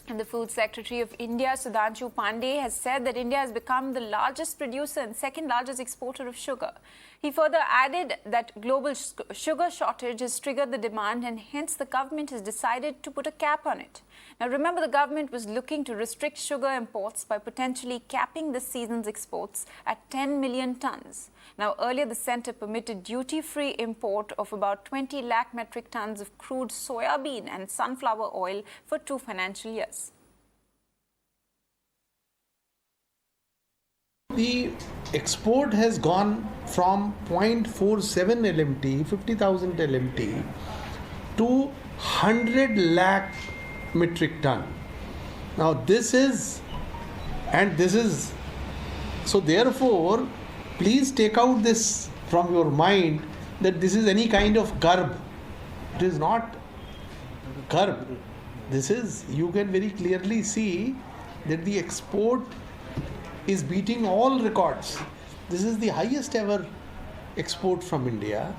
And the Food Secretary of India, Sudhanshu Pandey, has said that India has become the largest producer and second largest exporter of sugar. He further added that global sugar shortage has triggered the demand and hence the government has decided to put a cap on it. Now remember, the government was looking to restrict sugar imports by potentially capping this season's exports at 10 million tons. Now earlier the centre permitted duty-free import of about 20 lakh metric tons of crude soybean and sunflower oil for 2 financial years. The export has gone from 0.47 LMT, 50,000 LMT, to 100 lakh metric ton. Now this is, so therefore, please take out this from your mind that this is any kind of curb. It is not curb. This is, you can very clearly see that the export is beating all records. This is the highest ever export from India,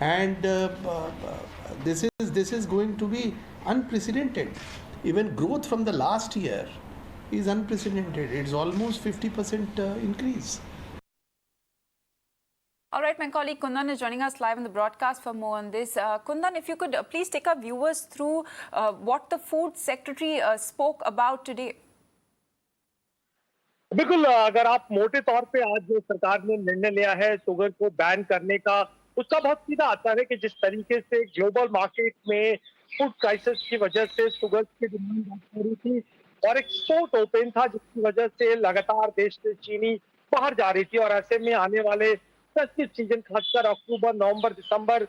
and this is going to be unprecedented. Even growth from the last year is unprecedented. It's almost 50% increase. All right, my colleague Kundan is joining us live on the broadcast for more on this. Kundan, if you could please take our viewers through what the Food Secretary spoke about today. बिल्कुल, अगर आप मोटे तौर पे आज जो सरकार ने निर्णय लिया है शुगर को बैन करने का, उसका बहुत सीधा असर है कि जिस तरीके से ग्लोबल मार्केट में फूड क्राइसिस की वजह से शुगर की डिमांड बढ़ रही थी और एक्सपोर्ट ओपन था, जिसकी वजह से लगातार देश से चीनी बाहर जा रही थी। और ऐसे में आने वाले फेस्टिव सीजन, खासकर अक्टूबर, नवंबर, दिसंबर,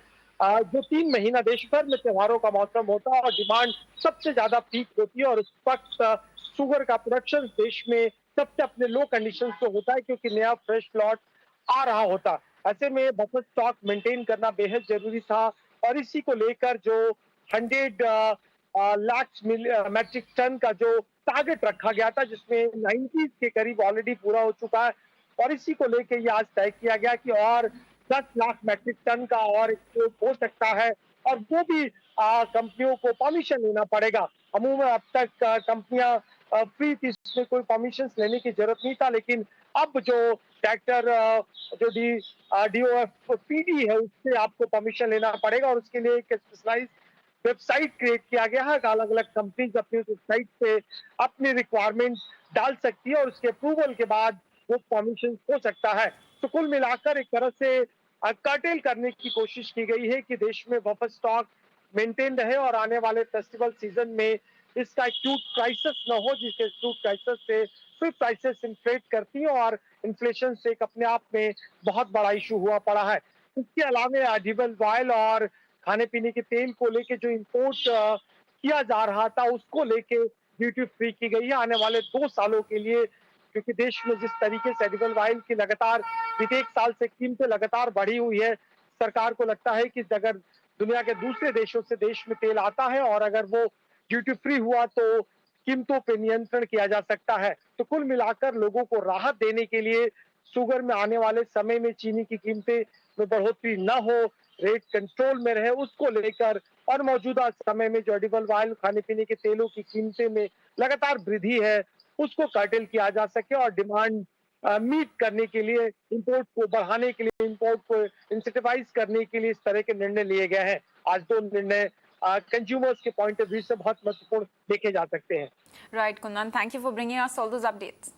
जो 3 महीना देश भर में त्योहारों का मौसम होता है और डिमांड सबसे ज्यादा पीक होती है और उस वक्त शुगर का प्रोडक्शन देश में सबसे अपने लो कंडीशन पे होता है, क्योंकि नया फ्रेश लॉट आ रहा होता। ऐसे में बफर स्टॉक मेंटेन करना बेहद जरूरी था और इसी को लेकर जो 100 लाख मैट्रिक टन का जो टारगेट रखा गया था, जिसमें 90 के करीब ऑलरेडी पूरा हो चुका है और इसी को लेकर ये आज तय किया गया कि और 10 लाख मैट्रिक टन का और एक्सपोर्ट हो सकता है और वो भी कंपनियों को परमिशन लेना पड़ेगा। अमूमन अब तक कंपनियां फ्री थी, इसमें कोई परमिशन लेने की जरूरत नहीं था, लेकिन अब जो ट्रैक्टर जो DOF PD है उससे आपको परमिशन लेना पड़ेगा और उसके लिए एक स्पेशलाइज वेबसाइट क्रिएट किया गया है। अलग अलग कंपनीज अपनी वेबसाइट पे अपनी रिक्वायरमेंट डाल सकती है और उसके अप्रूवल के बाद वो परमिशन हो सकता है। तो कुल मिलाकर एक तरह से कर्टेल करने की कोशिश की गई है कि देश में बफर स्टॉक मेंटेन रहे और आने वाले फेस्टिवल सीजन में इसका एक्यूट क्राइसिस न हो, जिसके एक्यूट क्राइसिस से फिर प्राइसेस इन्फ्लेट करती है और इन्फ्लेशन से एक अपने आप में बहुत बड़ा इशू हुआ पड़ा है। इसके अलावा एडिबल ऑयल और खाने पीने के तेल को लेके जो इंपोर्ट किया जा रहा था उसको लेके ड्यूटी फ्री की गई है आने वाले 2 सालों के लिए, क्योंकि देश में जिस तरीके से एडिबल ऑयल की लगातार बीते 1 साल से कीमतें लगातार बढ़ी हुई है, सरकार को लगता है कि अगर दुनिया के दूसरे देशों से देश में तेल आता है और अगर वो ड्यूटी फ्री हुआ तो कीमतों पे नियंत्रण किया जा सकता है। तो कुल मिलाकर लोगों को राहत देने के लिए शुगर में आने वाले समय में चीनी की कीमतें में बढ़ोतरी न हो, रेट कंट्रोल में रहे, उसको लेकर और मौजूदा समय में जो एडिबल ऑयल, खाने पीने के तेलों की कीमतें में लगातार वृद्धि है, उसको कर्टेल किया जा सके और डिमांड मीट करने के लिए, इंपोर्ट को बढ़ाने के लिए, इंपोर्ट को इंसेंटिवाइज करने के लिए इस तरह के निर्णय लिए गए हैं। आज 2 निर्णय कंज्यूमर्स के पॉइंट ऑफ व्यू से बहुत महत्वपूर्ण देखे जा सकते हैं। Right, Kundan, thank you for bringing us all those updates.